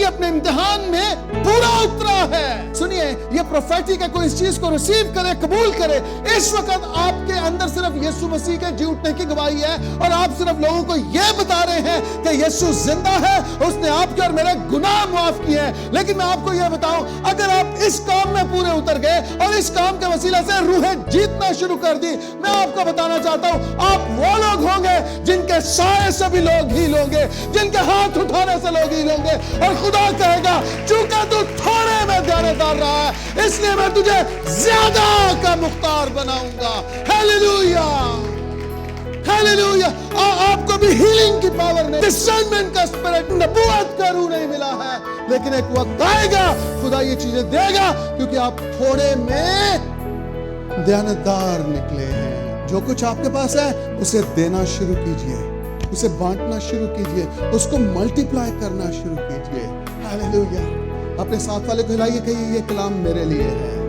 ये अपने इम्तिहान में पूरा उतरा है। सुनिए, ये प्रोफेटिक है, कोई इस चीज को रिसीव करे, कबूल करे। इस वक्त आपके अंदर सिर्फ यीशु मसीह के जी उठने की गवाही है और आप सिर्फ लोगों को यह बता रहे हैं कि यीशु जिंदा है, उसने आपके और मेरे गुनाह माफ किए हैं। लेकिन मैं आपको यह बताऊं, अगर आप इस काम में पूरे उतर गए और इस काम के वसीला से रूहें जीतना शुरू कर दी, मैं आपको बताना चाहता हूं, आप वो लोग होंगे जिनके साए से भी लोग हील होंगे, जिनके हाथ उठाने से लोग हील होंगे। और खुदा कहेगा, चूंकि तू थोड़े में ध्यानदार रहा है, इसलिए मैं तुझे ज्यादा का मुख्तार बनाऊंगा। Hallelujah, hallelujah. आपको भी हीलिंग की पावर नहीं, डिसर्नमेंट का स्पिरिट, नबूवत का रूह नहीं मिला है, लेकिन एक वक्त आएगा खुदा ये चीजें देगा, क्योंकि आप थोड़े में ध्यानदार निकले हैं। जो कुछ आपके पास है उसे देना शुरू कीजिए, उसे बांटना शुरू कीजिए, उसको मल्टीप्लाई करना शुरू कीजिए। हालेलुया। अपने साथ वाले को हिलाइए, कहिए ये कलाम मेरे लिए है।